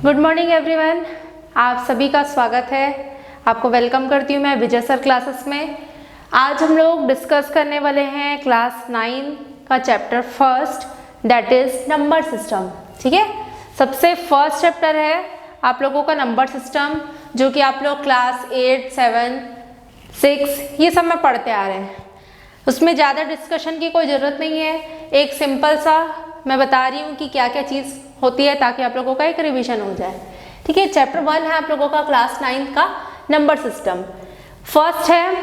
Good morning everyone, आप सभी का स्वागत है। आपको वेलकम करती हूँ मैं विजय सर क्लासेस में। आज हम लोग डिस्कस करने वाले हैं क्लास 9 का chapter first, that is number system. ठीक है, सबसे फर्स्ट चैप्टर है आप लोगों का नंबर सिस्टम, जो कि आप लोग क्लास 8, 7, 6 ये सब में पढ़ते आ रहे हैं। उसमें ज़्यादा डिस्कशन की कोई ज़रूरत नहीं है, एक सिंपल सा मैं बता रही हूँ कि क्या क्या चीज़ होती है ताकि आप लोगों का एक रिवीजन हो जाए। ठीक है, चैप्टर 1 है आप लोगों का क्लास 9 का नंबर सिस्टम। फर्स्ट है,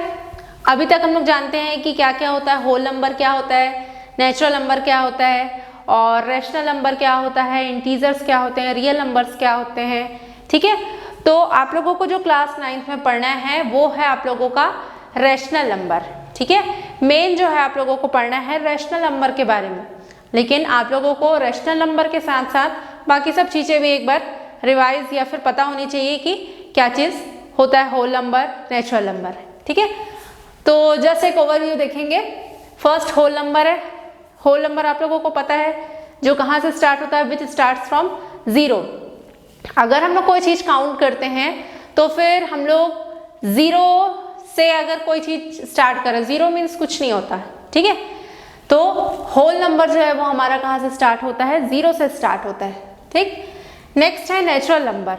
अभी तक हम लोग जानते हैं कि क्या क्या होता है, होल नंबर क्या होता है, नेचुरल नंबर क्या होता है और रैशनल नंबर क्या होता है, इंटीजर्स क्या होते हैं, रियल नंबर्स क्या होते हैं। ठीक है, तो आप लोगों को जो क्लास 9 में पढ़ना है वो है आप लोगों का रैशनल नंबर। ठीक है, मेन जो है आप लोगों को पढ़ना है रैशनल नंबर के बारे में, लेकिन आप लोगों को रैशनल नंबर के साथ साथ बाकी सब चीज़ें भी एक बार रिवाइज या फिर पता होनी चाहिए कि क्या चीज़ होता है होल नंबर, नेचुरल नंबर। ठीक है, तो जस्ट एक ओवरव्यू देखेंगे। फर्स्ट होल नंबर है। होल नंबर आप लोगों को पता है जो कहाँ से स्टार्ट होता है, विच स्टार्ट्स फ्रॉम 0। अगर हम लोग कोई चीज़ काउंट करते हैं तो फिर हम लोग 0 से अगर कोई चीज़ स्टार्ट करें, 0 मीन्स कुछ नहीं होता। ठीक है, तो होल नंबर जो है वो हमारा कहाँ से स्टार्ट होता है, 0 से स्टार्ट होता है। ठीक, नेक्स्ट है नेचुरल नंबर।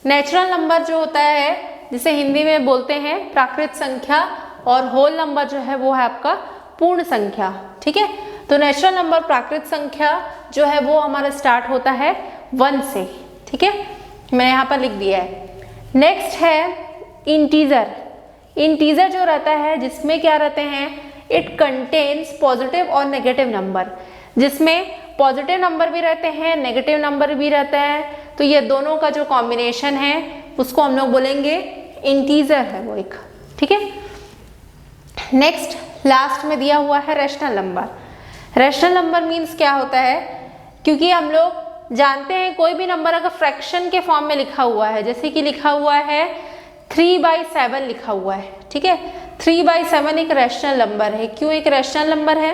नेचुरल नंबर जो होता है जिसे हिंदी में बोलते हैं प्राकृत संख्या, और होल नंबर जो है वो है आपका पूर्ण संख्या। ठीक है, तो नेचुरल नंबर प्राकृत संख्या जो है वो हमारा स्टार्ट होता है 1 से। ठीक है, मैंने यहाँ पर लिख दिया है। नेक्स्ट है इंटीजर। इंटीजर जो रहता है जिसमें क्या रहते हैं, इट कंटेन्स पॉजिटिव और नेगेटिव नंबर, जिसमें पॉजिटिव नंबर भी रहते हैं, नेगेटिव नंबर भी रहता है, तो ये दोनों का जो कॉम्बिनेशन है उसको हम लोग बोलेंगे इंटीजर है वो एक। ठीक है, नेक्स्ट लास्ट में दिया हुआ है rational number. Rational number means क्या होता है, क्योंकि हम लोग जानते हैं कोई भी नंबर अगर फ्रैक्शन के फॉर्म में लिखा हुआ है, जैसे कि लिखा हुआ है 3/7 लिखा हुआ है। ठीक है, 3/7 एक रैशनल नंबर है। क्यों एक रैशनल नंबर है,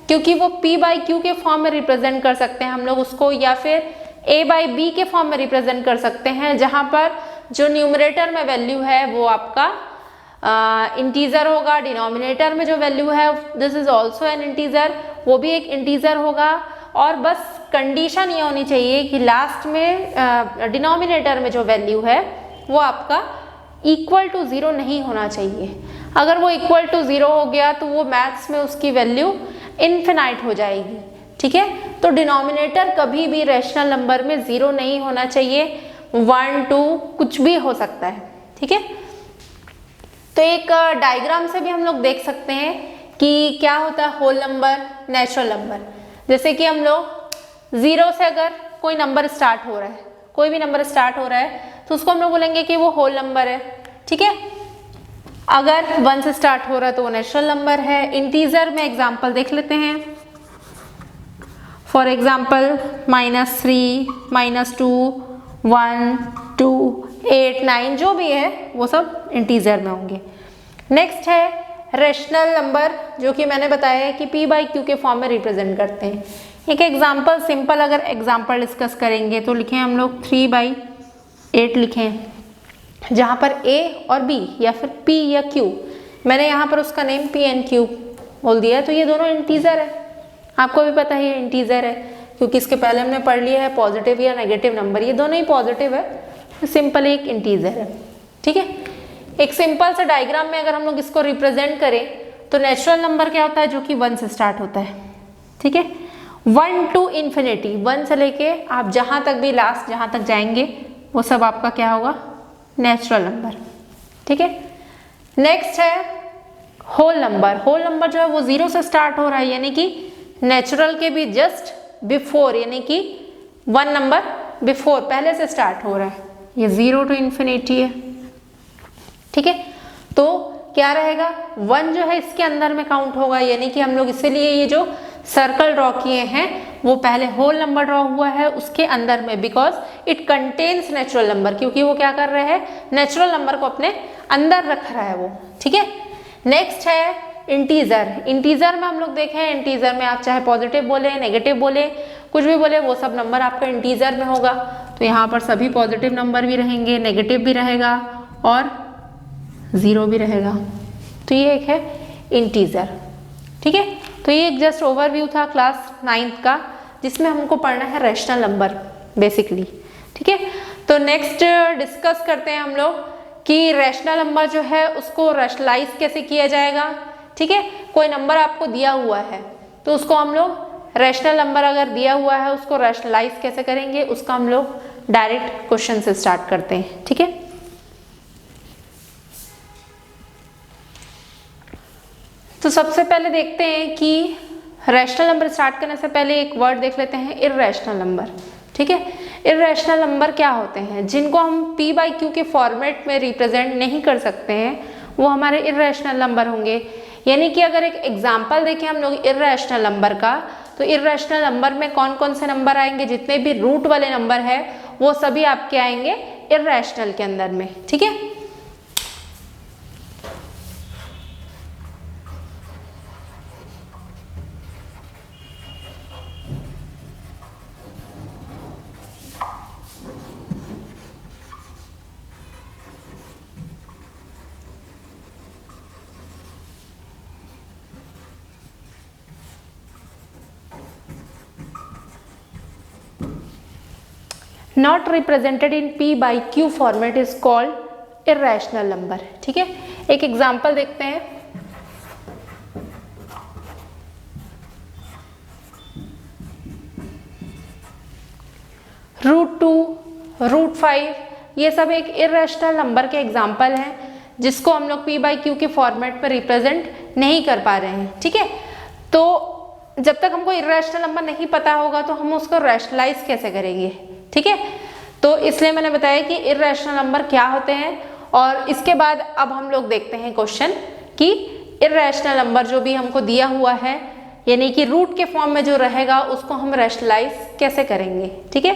क्योंकि वो p/q के फॉर्म में रिप्रेजेंट कर सकते हैं हम लोग उसको, या फिर a/b के फॉर्म में रिप्रेजेंट कर सकते हैं, जहाँ पर जो न्यूमरेटर में वैल्यू है वो आपका इंटीजर होगा, डिनोमिनेटर में जो वैल्यू है this is also an integer, वो भी एक इंटीजर होगा। और बस कंडीशन ये होनी चाहिए कि लास्ट में डिनोमिनेटर में जो वैल्यू है वो आपका इक्वल टू 0 नहीं होना चाहिए। अगर वो इक्वल टू 0 हो गया तो वो मैथ्स में उसकी वैल्यू इन्फिनाइट हो जाएगी। ठीक है, तो डिनोमिनेटर कभी भी रैशनल नंबर में 0 नहीं होना चाहिए, 1, 2 कुछ भी हो सकता है। ठीक है, तो एक डायग्राम से भी हम लोग देख सकते हैं कि क्या होता है होल नंबर, नेचुरल नंबर। जैसे कि हम लोग 0 से अगर कोई नंबर स्टार्ट हो रहा है, कोई भी नंबर स्टार्ट हो रहा है तो उसको हम लोग बोलेंगे कि वो होल नंबर है। ठीक है, अगर 1 से स्टार्ट हो रहा है तो वो नेचुरल नंबर है। इंटीजर में एग्जांपल देख लेते हैं। फॉर एग्जांपल -3, -2, 1, 2, 8, 9 जो भी है वो सब इंटीजर में होंगे। नेक्स्ट है रैशनल नंबर, जो कि मैंने बताया है कि p/q के फॉर्म में रिप्रेजेंट करते हैं। एक एग्जांपल, सिंपल अगर एग्जांपल डिस्कस करेंगे तो लिखें हम लोग 3/8 लिखें, जहाँ पर a और b या फिर p या q, मैंने यहाँ पर उसका नेम p and q बोल दिया है, तो ये दोनों इंटीजर है। आपको भी पता है ये इंटीजर है क्योंकि इसके पहले हमने पढ़ लिया है पॉजिटिव या नेगेटिव नंबर, ये दोनों ही पॉजिटिव है, तो सिंपल एक इंटीजर है। ठीक है, एक सिंपल सा डायग्राम में अगर हम लोग इसको रिप्रेजेंट करें तो नेचुरल नंबर क्या होता है, जो कि 1 से स्टार्ट होता है। ठीक है, 1 to infinity, 1 से लेके आप जहाँ तक भी लास्ट जहाँ तक जाएंगे वो सब आपका क्या होगा, नेचुरल नंबर। ठीक है, नेक्स्ट है होल नंबर। होल नंबर जो है वो 0 से स्टार्ट हो रहा है, यानी कि नेचुरल के भी जस्ट बिफोर, यानी कि 1 नंबर बिफोर पहले से स्टार्ट हो रहा है, ये 0 to infinity है। ठीक है, तो क्या रहेगा, 1 जो है इसके अंदर में काउंट होगा, यानी कि हम लोग इसीलिए ये जो सर्कल ड्रॉ किए हैं वो पहले होल नंबर ड्रॉ हुआ है उसके अंदर में, because it contains natural number, क्योंकि वो क्या कर रहे हैं, नेचुरल नंबर को अपने अंदर रख रहा है वो। ठीक है, नेक्स्ट है इंटीजर। इंटीजर में हम लोग देखें, इंटीजर में आप चाहे पॉजिटिव बोले, नेगेटिव बोले, कुछ भी बोले, वो सब नंबर आपका इंटीजर में होगा। तो यहाँ पर सभी पॉजिटिव नंबर भी रहेंगे, नेगेटिव भी रहेगा और 0 भी रहेगा। तो ये एक है इंटीजर। ठीक है, तो ये एक जस्ट ओवरव्यू था क्लास 9th का, जिसमें हमको पढ़ना है रैशनल नंबर बेसिकली। ठीक है, तो नेक्स्ट डिस्कस करते हैं हम लोग कि रैशनल नंबर जो है उसको रैशनलाइज कैसे किया जाएगा। ठीक है, कोई नंबर आपको दिया हुआ है तो उसको हम लोग रैशनल नंबर अगर दिया हुआ है उसको रैशनलाइज कैसे करेंगे, उसका हम लोग डायरेक्ट क्वेश्चन से स्टार्ट करते हैं। ठीक है, तो सबसे पहले देखते हैं कि रैशनल नंबर स्टार्ट करने से पहले एक वर्ड देख लेते हैं, इर्रेशनल नंबर। ठीक है, इर्रेशनल नंबर क्या होते हैं? जिनको हम p/q के फॉर्मेट में रिप्रेजेंट नहीं कर सकते हैं वो हमारे इर्रेशनल नंबर होंगे। यानी कि अगर एक एग्जाम्पल देखें हम लोग इर्रेशनल नंबर का, तो इर्रेशनल नंबर में कौन कौन से नंबर आएंगे? जितने भी रूट वाले नंबर है वो सभी आपके आएंगे इर्रेशनल के अंदर में। ठीक है, not represented in p/q format is called irrational number. ठीक है, एक एग्जांपल देखते हैं। √2, √5 ये सब एक इर्रेशनल नंबर के एग्जांपल हैं जिसको हम लोग p/q के फॉर्मेट पर रिप्रेजेंट नहीं कर पा रहे हैं। ठीक है, तो जब तक हमको इर्रेशनल नंबर नहीं पता होगा तो हम उसको रैशनलाइज कैसे करेंगे? ठीक है, तो इसलिए मैंने बताया कि इर्रेशनल नंबर क्या होते हैं। और इसके बाद अब हम लोग देखते हैं क्वेश्चन कि इर्रेशनल नंबर जो भी हमको दिया हुआ है यानी कि रूट के फॉर्म में जो रहेगा उसको हम रैशनलाइज कैसे करेंगे। ठीक है,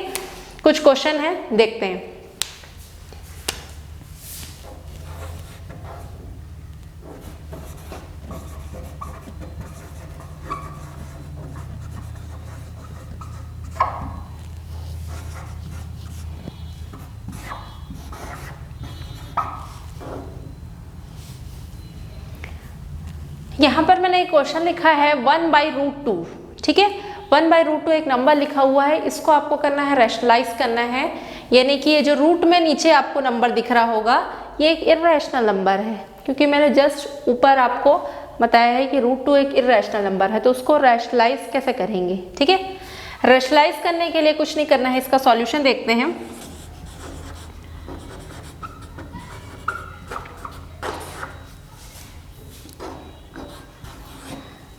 कुछ क्वेश्चन है, देखते हैं। यहाँ पर मैंने एक क्वेश्चन लिखा है 1/√2। ठीक है, 1/√2 एक नंबर लिखा हुआ है, इसको आपको करना है रैशनलाइज करना है। यानी कि ये जो रूट में नीचे आपको नंबर दिख रहा होगा ये एक इर्रेशनल नंबर है, क्योंकि मैंने जस्ट ऊपर आपको बताया है कि √2 एक इर्रेशनल नंबर है, तो उसको रैशनलाइज कैसे करेंगे। ठीक है, रैशनलाइज करने के लिए कुछ नहीं करना है, इसका सॉल्यूशन देखते हैं।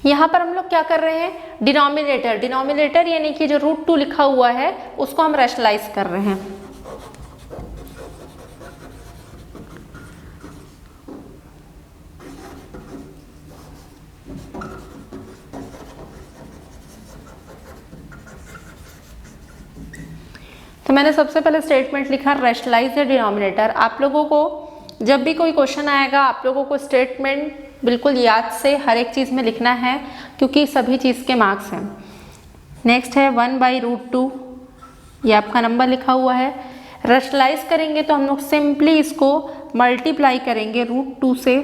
यहाँ पर हम लोग क्या कर रहे हैं, डिनोमिनेटर यानी कि जो √2 लिखा हुआ है उसको हम रैशनलाइज कर रहे हैं। तो मैंने सबसे पहले स्टेटमेंट लिखा रैशनलाइज द डिनोमिनेटर। आप लोगों को जब भी कोई क्वेश्चन आएगा आप लोगों को स्टेटमेंट बिल्कुल याद से हर एक चीज़ में लिखना है, क्योंकि सभी चीज़ के मार्क्स हैं। नेक्स्ट है 1/√2, ये आपका नंबर लिखा हुआ है। रैशनलाइज करेंगे तो हम लोग सिंपली इसको मल्टीप्लाई करेंगे √2 से,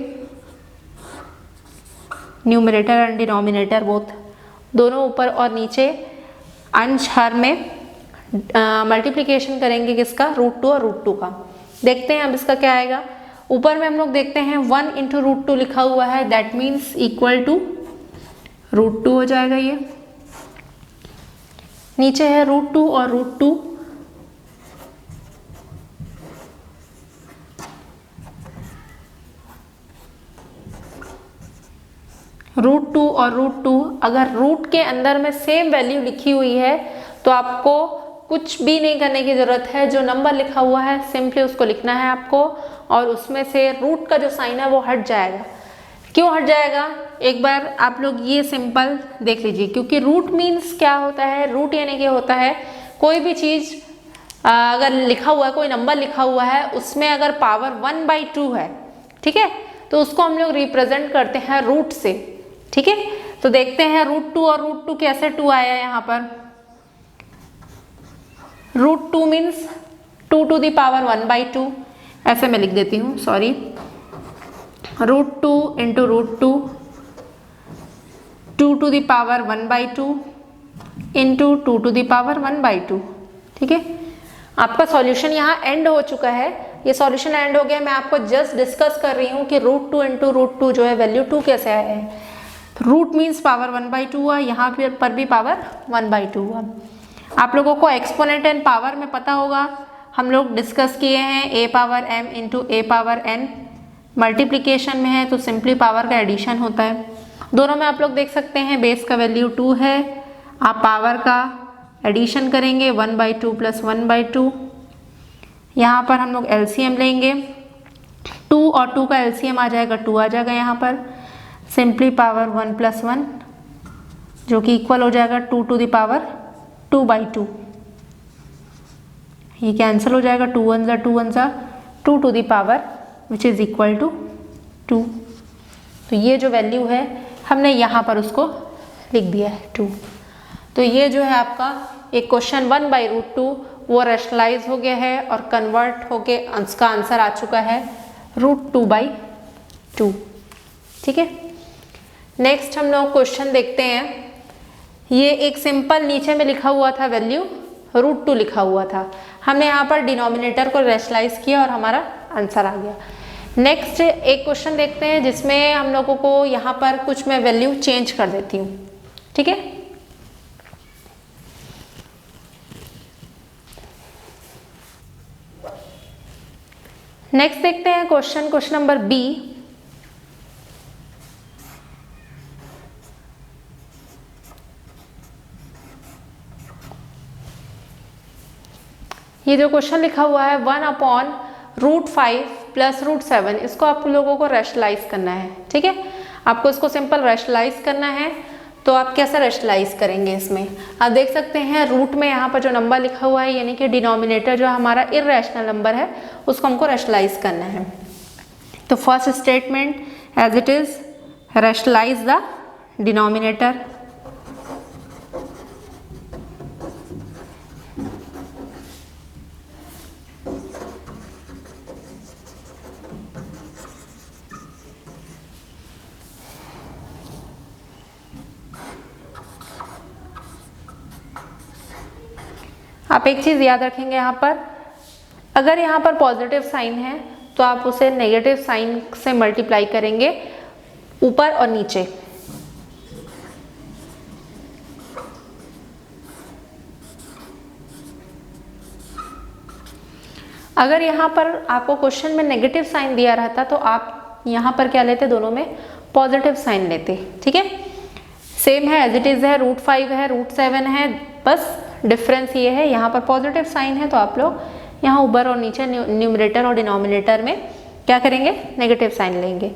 न्यूमरेटर एंड डिनोमिनेटर बोथ, दोनों ऊपर और नीचे अंश हर में मल्टीप्लिकेशन करेंगे किसका, √2 और √2 का। देखते हैं अब इसका क्या आएगा। ऊपर में हम लोग देखते हैं 1 × √2 लिखा हुआ है, दैट मीन्स इक्वल टू √2 हो जाएगा। ये नीचे है √2 और √2, √2 और √2 अगर रूट के अंदर में सेम वैल्यू लिखी हुई है तो आपको कुछ भी नहीं करने की ज़रूरत है। जो नंबर लिखा हुआ है सिंपली उसको लिखना है आपको, और उसमें से रूट का जो साइन है वो हट जाएगा। क्यों हट जाएगा, एक बार आप लोग ये सिंपल देख लीजिए। क्योंकि रूट मीन्स क्या होता है, रूट यानी कि होता है कोई भी चीज़ अगर लिखा हुआ है, कोई नंबर लिखा हुआ है उसमें अगर पावर 1/2 है, ठीक है, तो उसको हम लोग रिप्रेजेंट करते हैं रूट से। ठीक है, तो देखते हैं √2 और √2 कैसे 2 आया यहाँ पर। √2 मीन्स 2 टू द पावर 1/2, ऐसे मैं लिख देती हूँ, sorry, √2 into √2, 2 to the power 1/2 into 2 to the power 1/2। ठीक है, आपका सॉल्यूशन यहाँ एंड हो चुका है, ये सॉल्यूशन एंड हो गया। मैं आपको जस्ट डिस्कस कर रही हूँ कि √2 इंटू √2 जो है वैल्यू 2 कैसे आया है। रूट मीन्स पावर 1/2 हुआ, यहाँ पर भी पावर 1/2 हुआ। आप लोगों को एक्सपोनेंट एंड पावर में पता होगा, हम लोग डिस्कस किए हैं a power m into a power n, multiplication में है तो सिंपली पावर का एडिशन होता है। दोनों में आप लोग देख सकते हैं बेस का वैल्यू 2 है, आप पावर का एडिशन करेंगे 1/2 प्लस 1/2। यहाँ पर हम लोग एलसीएम लेंगे, 2 और 2 का एलसीएम आ जाएगा 2 आ जाएगा यहाँ पर, सिंपली पावर 1 प्लस 1 जो कि इक्वल हो जाएगा 2 टू द पावर 2/2। ये कैंसिल हो जाएगा, 2 1 जा 2 1 जा 2 to the power which is equal to 2। तो ये जो वैल्यू है हमने यहाँ पर उसको लिख दिया है 2। तो ये जो है आपका एक क्वेश्चन 1/√2 वो रैशनलाइज हो गया है और कन्वर्ट होके उसका आंसर आ चुका है √2/2। ठीक है, नेक्स्ट हम लोग क्वेश्चन देखते हैं। ये एक सिंपल नीचे में लिखा हुआ था वैल्यू √2 लिखा हुआ था, हमने यहाँ पर डिनोमिनेटर को रैशनलाइज किया और हमारा आंसर आ गया। नेक्स्ट एक क्वेश्चन देखते हैं जिसमें हम लोगों को यहाँ पर कुछ मैं वैल्यू चेंज कर देती हूँ। ठीक है, नेक्स्ट देखते हैं क्वेश्चन नंबर बी। ये जो क्वेश्चन लिखा हुआ है 1/√5 प्लस √7, इसको आप लोगों को रैशनलाइज करना है। ठीक है, आपको इसको सिंपल रैशनलाइज करना है। तो आप कैसे रैशनलाइज करेंगे इसमें, आप देख सकते हैं रूट में यहाँ पर जो नंबर लिखा हुआ है यानी कि डिनोमिनेटर जो हमारा इर्रेशनल नंबर है उसको हमको रैशनलाइज करना है। तो first statement as it is rationalise the denominator. आप एक चीज़ याद रखेंगे यहाँ पर, अगर यहाँ पर पॉजिटिव साइन है तो आप उसे नेगेटिव साइन से मल्टीप्लाई करेंगे ऊपर और नीचे। अगर यहाँ पर आपको क्वेश्चन में नेगेटिव साइन दिया रहता तो आप यहाँ पर क्या लेते, दोनों में पॉजिटिव साइन लेते। ठीक है, सेम है एज इट इज़ है, √5 है, √7 है, बस डिफरेंस ये है यहाँ पर पॉजिटिव साइन है तो आप लोग यहाँ ऊपर और नीचे न्यूमरेटर और डिनोमिनेटर में क्या करेंगे, नेगेटिव साइन लेंगे।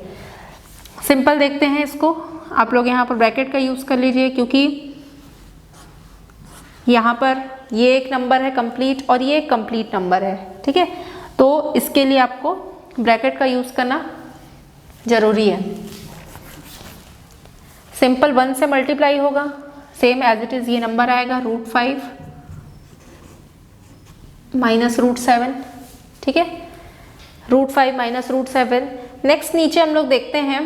सिंपल देखते हैं इसको, आप लोग यहाँ पर ब्रैकेट का यूज़ कर लीजिए क्योंकि यहाँ पर ये एक नंबर है कंप्लीट और ये एक कंप्लीट नंबर है। ठीक है, तो इसके लिए आपको ब्रैकेट का यूज़ करना ज़रूरी है। सिंपल 1 से मल्टीप्लाई होगा, सेम एज इट इज़ ये नंबर आएगा √5 माइनस √7। ठीक है, √5 माइनस √7। नेक्स्ट नीचे हम लोग देखते हैं,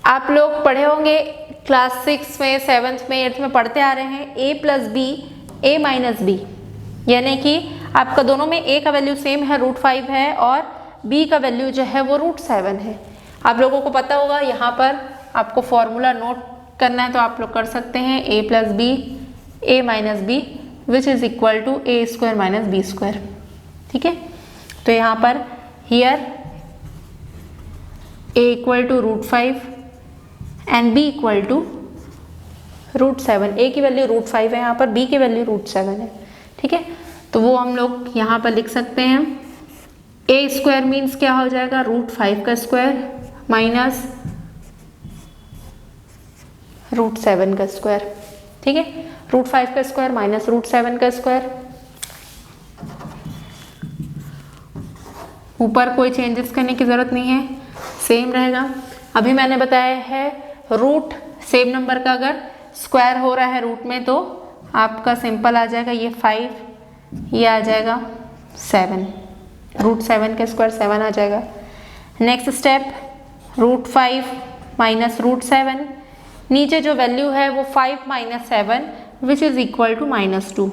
आप लोग पढ़े होंगे क्लास 6 में, 7th में, 8th में पढ़ते आ रहे हैं a plus b a minus b, यानी कि आपका दोनों में a का वैल्यू सेम है √5 है और b का वैल्यू जो है वो √7 है। आप लोगों को पता होगा यहाँ पर आपको फॉर्मूला नोट करना है तो आप लोग कर सकते हैं a plus b a minus b which is equal to a² minus b²। ठीक है, तो यहाँ पर here a equal to √5 and b equal to √7। a की वैल्यू √5 है यहाँ पर, b की वैल्यू √7 है। ठीक है, तो वो हम लोग यहाँ पर लिख सकते हैं a² मीन्स क्या हो जाएगा, √5 का स्क्वायर माइनस √7 का स्क्वायर। ठीक है, √5 का स्क्वायर माइनस √7 का स्क्वायर। ऊपर कोई चेंजेस करने की ज़रूरत नहीं है, सेम रहेगा। अभी मैंने बताया है रूट सेम नंबर का अगर स्क्वायर हो रहा है रूट में तो आपका सिंपल आ जाएगा ये 5 ये आ जाएगा 7, √7 के स्क्वायर 7 आ जाएगा। नेक्स्ट स्टेप √5 माइनस √7, नीचे जो वैल्यू है वो 5 minus 7 which is equal to -2।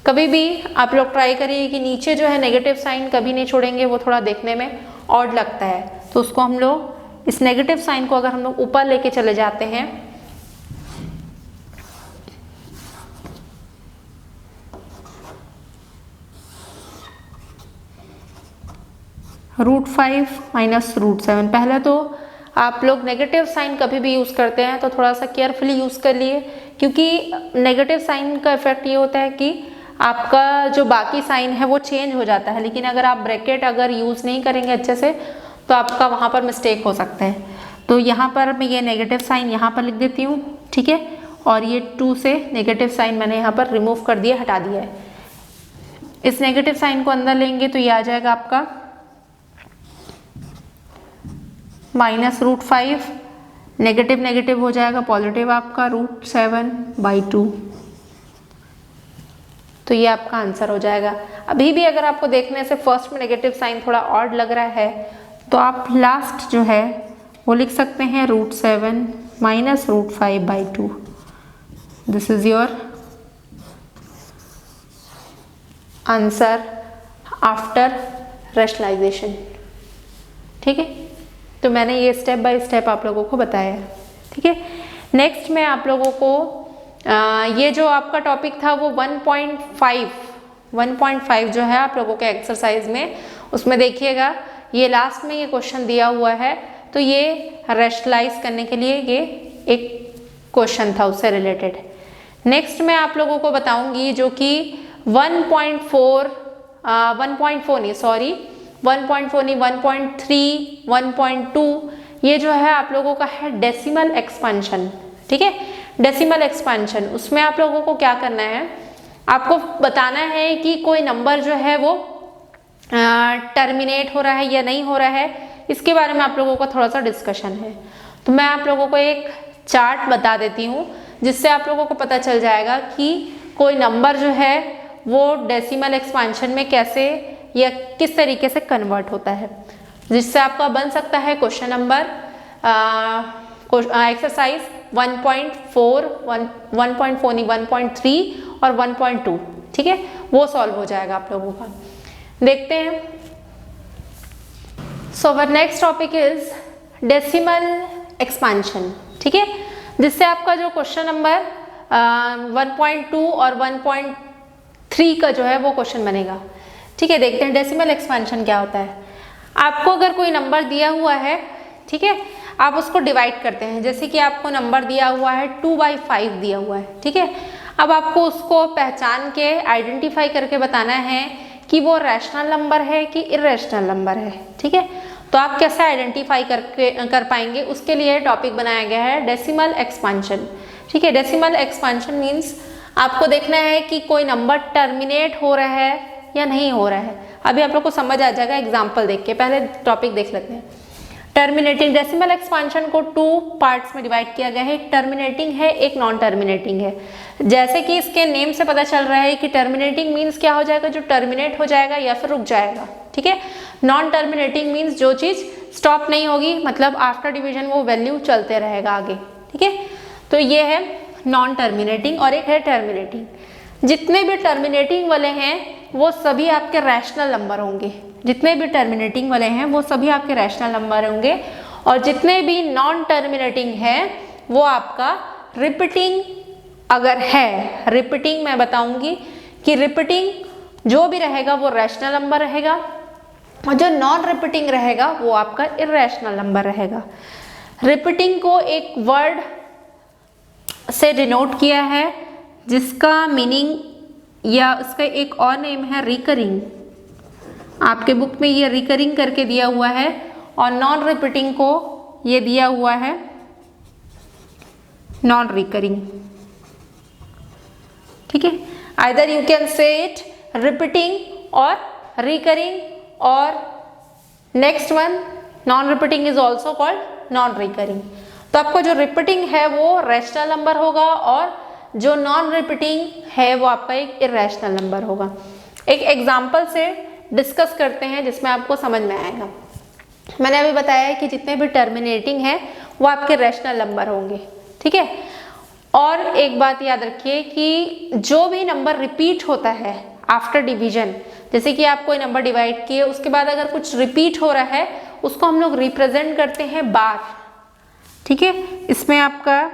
कभी भी आप लोग ट्राई करिए कि नीचे जो है नेगेटिव साइन कभी नहीं छोड़ेंगे, वो थोड़ा देखने में ऑड लगता है, तो उसको हम लोग इस नेगेटिव साइन को अगर हम लोग ऊपर लेके चले जाते हैं √5 माइनस √7, पहले तो आप लोग नेगेटिव साइन कभी भी यूज़ करते हैं तो थोड़ा सा केयरफुली यूज़ कर लिए, क्योंकि नेगेटिव साइन का इफेक्ट ये होता है कि आपका जो बाकी साइन है वो चेंज हो जाता है, लेकिन अगर आप ब्रैकेट अगर यूज़ नहीं करेंगे अच्छे से तो आपका वहाँ पर मिस्टेक हो सकता है। तो यहाँ पर मैं ये नेगेटिव साइन यहाँ पर लिख देती हूँ, ठीक है, और ये 2 से नेगेटिव साइन मैंने यहाँ पर रिमूव कर दिया, हटा दिया है। इस नेगेटिव साइन को अंदर लेंगे तो ये आ जाएगा आपका -√5, नेगेटिव नेगेटिव हो जाएगा पॉजिटिव आपका √7/2, तो ये आपका आंसर हो जाएगा। अभी भी अगर आपको देखने से फर्स्ट में नेगेटिव साइन थोड़ा ऑड लग रहा है तो आप लास्ट जो है वो लिख सकते हैं √7 minus √5/2। This is your answer after rationalisation, ठीक है। तो मैंने ये स्टेप बाय स्टेप आप लोगों को बताया, ठीक है। नेक्स्ट मैं आप लोगों को ये जो आपका टॉपिक था वो 1.5 जो है आप लोगों के एक्सरसाइज में, उसमें देखिएगा ये लास्ट में ये क्वेश्चन दिया हुआ है, तो ये रैशनलाइज करने के लिए ये एक क्वेश्चन था उससे रिलेटेड। नेक्स्ट मैं आप लोगों को बताऊंगी जो कि 1.4 नहीं 1.3, 1.2 ये जो है आप लोगों का है डेसिमल एक्सपेंशन, ठीक है। डेसिमल एक्सपेंशन, उसमें आप लोगों को क्या करना है, आपको बताना है कि कोई नंबर जो है वो टर्मिनेट हो रहा है या नहीं हो रहा है, इसके बारे में आप लोगों को थोड़ा सा डिस्कशन है। तो मैं आप लोगों को एक चार्ट बता देती हूँ जिससे आप लोगों को पता चल जाएगा कि कोई नंबर जो है वो डेसिमल एक्सपेंशन में कैसे या किस तरीके से कन्वर्ट होता है, जिससे आपका बन सकता है क्वेश्चन नंबर एक्सरसाइज 1.4 नहीं 1.3 और 1.2, ठीक है, वो सॉल्व हो जाएगा आप लोगों का। देखते हैं। So our next topic is decimal expansion, ठीक है, जिससे आपका जो क्वेश्चन नंबर 1.2 और 1.3 का जो है वो क्वेश्चन बनेगा, ठीक है। देखते हैं डेसिमल एक्सपेंशन क्या होता है। आपको अगर कोई नंबर दिया हुआ है, ठीक है, आप उसको डिवाइड करते हैं, जैसे कि आपको नंबर दिया हुआ है 2/5 दिया हुआ है, ठीक है। अब आपको उसको पहचान के आइडेंटिफाई करके बताना है कि वो रैशनल नंबर है कि इर्रेशनल नंबर है, ठीक है। तो आप कैसे आइडेंटिफाई कर पाएंगे, उसके लिए टॉपिक बनाया गया है डेसिमल एक्सपेंशन, ठीक है। डेसिमल एक्सपेंशन मीन्स आपको देखना है कि कोई नंबर टर्मिनेट हो रहा है या नहीं हो रहा है। अभी आप लोग को समझ आ जाएगा एग्जाम्पल देख के, पहले टॉपिक देख लेते हैं। टर्मिनेटिंग, डेसिमल एक्सपेंशन को 2 पार्ट्स में डिवाइड किया गया है, एक टर्मिनेटिंग है, एक नॉन टर्मिनेटिंग है। जैसे कि इसके नेम से पता चल रहा है कि टर्मिनेटिंग मीन्स क्या हो जाएगा, जो टर्मिनेट हो जाएगा या फिर रुक जाएगा, ठीक है। नॉन टर्मिनेटिंग मीन्स जो चीज़ स्टॉप नहीं होगी, मतलब आफ्टर डिवीजन वो वैल्यू चलते रहेगा आगे, ठीक है। तो ये है नॉन टर्मिनेटिंग और एक है टर्मिनेटिंग। जितने भी टर्मिनेटिंग वाले हैं वो सभी आपके रैशनल नंबर होंगे, जितने भी टर्मिनेटिंग वाले हैं वो सभी आपके रैशनल नंबर होंगे, और जितने भी नॉन टर्मिनेटिंग है वो आपका रिपीटिंग अगर है, रिपीटिंग मैं बताऊंगी कि रिपीटिंग जो भी रहेगा वो रैशनल नंबर रहेगा, और जो नॉन रिपीटिंग रहेगा वो आपका इर्रेशनल नंबर रहेगा। रिपीटिंग को एक वर्ड से डिनोट किया है जिसका मीनिंग या उसका एक और नेम है रिकरिंग। आपके बुक में ये रिकरिंग करके दिया हुआ है, और नॉन रिपीटिंग को ये दिया हुआ है नॉन रिकरिंग, ठीक है। Either you can say it repeating और रिकरिंग, और next one non repeating is also called non recurring. तो आपको जो रिपीटिंग है वो रैशनल नंबर होगा, और जो नॉन रिपीटिंग है वो आपका एक इरेशनल नंबर होगा। एक एग्जाम्पल से डिस्कस करते हैं जिसमें आपको समझ में आएगा। मैंने अभी बताया है कि जितने भी टर्मिनेटिंग हैं वो आपके रैशनल नंबर होंगे, ठीक है। और एक बात याद रखिए कि जो भी नंबर रिपीट होता है आफ्टर डिवीजन, जैसे कि आप कोई नंबर डिवाइड किए उसके बाद अगर कुछ रिपीट हो रहा है उसको हम लोग रिप्रेजेंट करते हैं बार, ठीक है। इसमें आपका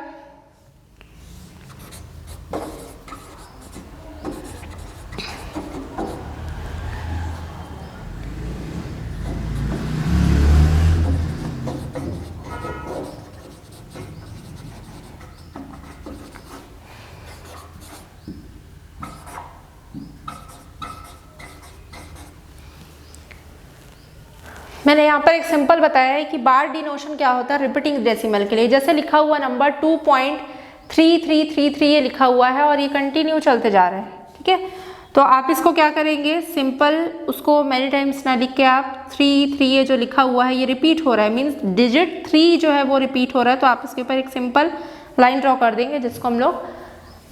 मैंने यहाँ पर एक सिंपल बताया है कि बार डिनोशन क्या होता है रिपीटिंग डेसिमल के लिए। जैसे लिखा हुआ नंबर 2.3333 ये लिखा हुआ है और ये कंटिन्यू चलते जा रहा है, ठीक है। तो आप इसको क्या करेंगे, सिंपल उसको मैनी टाइम्स ना लिख के आप 3 ये जो लिखा हुआ है ये रिपीट हो रहा है, मीन्स डिजिट 3 जो है वो रिपीट हो रहा है, तो आप इसके ऊपर एक सिंपल लाइन ड्रॉ कर देंगे जिसको हम लोग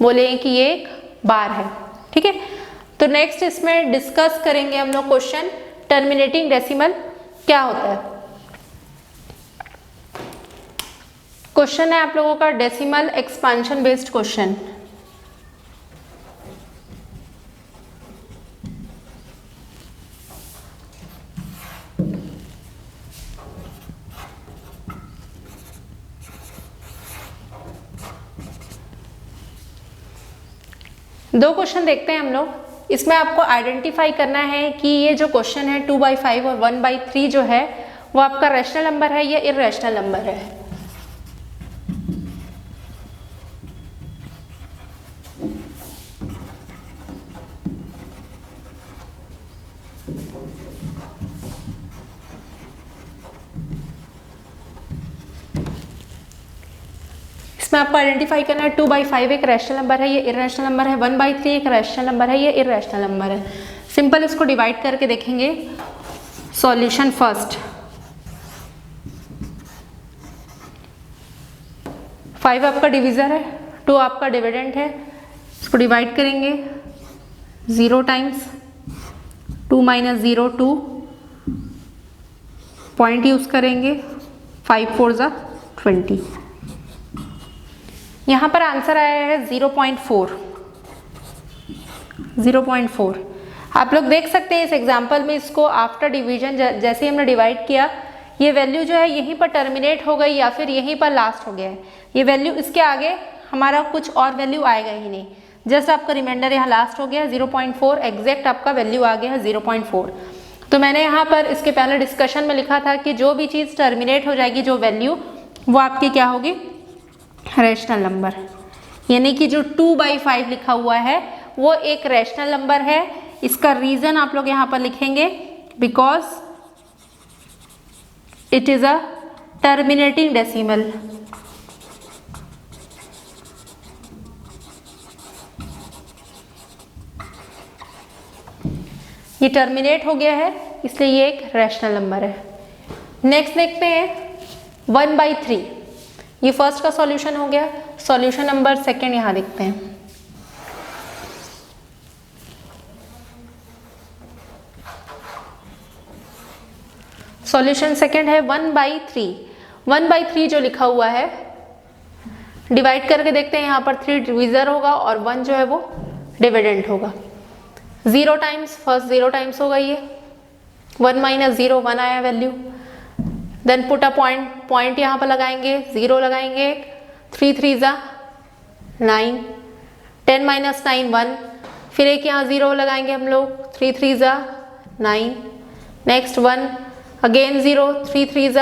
बोलेंगे कि ये एक बार है, ठीक है। तो नेक्स्ट इसमें डिस्कस करेंगे हम लोग क्वेश्चन टर्मिनेटिंग डेसिमल क्या होता है। क्वेश्चन है आप लोगों का डेसिमल एक्सपांशन बेस्ड क्वेश्चन। दो क्वेश्चन देखते हैं हम लोग। इसमें आपको आइडेंटिफाई करना है कि ये जो क्वेश्चन है 2/5 और 1/3 जो है वो आपका रैशनल नंबर है या इररेशनल नंबर है। इसमें आपको आइडेंटिफाई करना है 2/5 एक रैशनल नंबर है, ये इररेशनल नंबर है, 1/3 एक रैशनल नंबर है, ये इररेशनल नंबर है। सिंपल इसको डिवाइड करके देखेंगे। सॉल्यूशन फर्स्ट, 5 आपका डिविजर है, 2 आपका डिविडेंड है। इसको डिवाइड करेंगे 0 टाइम्स 2 - 0 2, पॉइंट यूज करेंगे 5 4 = 20। यहाँ पर आंसर आया है 0.4। आप लोग देख सकते हैं इस एग्जाम्पल में इसको आफ्टर डिवीजन जैसे ही हमने डिवाइड किया ये वैल्यू जो है यहीं पर टर्मिनेट हो गई या फिर यहीं पर लास्ट हो गया है। ये वैल्यू इसके आगे हमारा कुछ और वैल्यू आएगा ही नहीं, जस्ट आपका रिमाइंडर यहाँ लास्ट हो गया 0.4, एग्जैक्ट आपका वैल्यू आ गया है 0.4। तो मैंने यहाँ पर इसके पहले डिस्कशन में लिखा था कि जो भी चीज़ टर्मिनेट हो जाएगी जो वैल्यू वो आपकी क्या होगी, रैशनल नंबर। यानी कि जो 2/5 लिखा हुआ है वो एक रैशनल नंबर है। इसका रीजन आप लोग यहाँ पर लिखेंगे because it is a terminating decimal. ये टर्मिनेट हो गया है इसलिए ये एक रैशनल नंबर है। नेक्स्ट देखते हैं 1/3। ये फर्स्ट का सॉल्यूशन हो गया। सॉल्यूशन नंबर सेकेंड यहाँ देखते हैं। सॉल्यूशन सेकेंड है 1/3। 1/3 जो लिखा हुआ है डिवाइड करके देखते हैं। यहाँ पर 3 डिविजर होगा और 1 जो है वो डिविडेंड होगा। 0 टाइम्स फर्स्ट 0 टाइम्स होगा ये, 1 - 0 1 आया वैल्यू। देन पुट अ पॉइंट यहाँ पर लगाएंगे, 0 लगाएंगे, 3 3 = 9, 10 - 9 1, फिर एक यहाँ 0 लगाएंगे हम लोग, 3 3 = 9, नेक्स्ट 1 अगेन 0, 3 3 =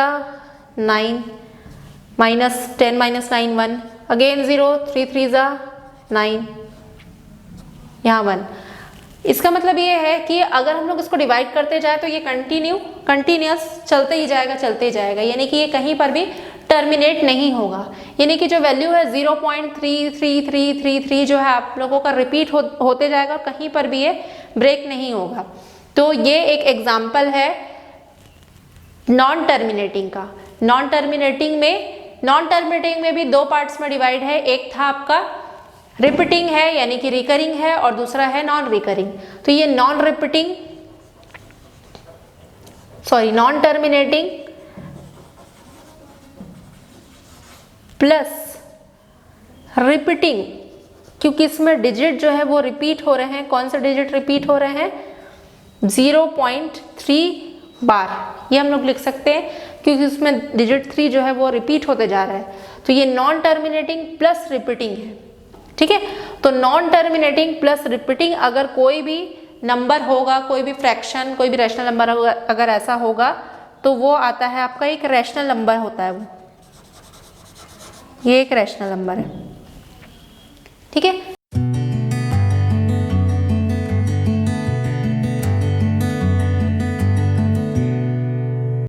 9, -10 - 9 1, अगेन 0, 3 3 = 9, यहाँ 1। इसका मतलब ये है कि अगर हम लोग इसको डिवाइड करते जाए तो ये कंटिन्यूस चलते ही जाएगा, यानी कि ये कहीं पर भी टर्मिनेट नहीं होगा। यानी कि जो वैल्यू है 0.33333 जो है आप लोगों का रिपीट होते जाएगा और कहीं पर भी ये ब्रेक नहीं होगा। तो ये एक एग्जाम्पल है नॉन टर्मिनेटिंग का। नॉन टर्मिनेटिंग में भी 2 पार्ट्स में डिवाइड है। एक था आपका रिपीटिंग है यानी कि रिकरिंग है, और दूसरा है नॉन रिकरिंग। तो ये नॉन टर्मिनेटिंग प्लस रिपीटिंग, क्योंकि इसमें डिजिट जो है वो रिपीट हो रहे हैं। कौन से डिजिट रिपीट हो रहे हैं? 0.3 बार, ये हम लोग लिख सकते हैं क्योंकि उसमें डिजिट 3 जो है वो रिपीट होते जा रहा है। तो ये नॉन टर्मिनेटिंग प्लस रिपीटिंग है, ठीक है। तो नॉन टर्मिनेटिंग प्लस रिपीटिंग, अगर कोई भी नंबर होगा, कोई भी फ्रैक्शन, कोई भी रैशनल नंबर अगर ऐसा होगा तो वो आता है आपका एक रैशनल नंबर होता है वो, ये एक रैशनल नंबर है, ठीक है।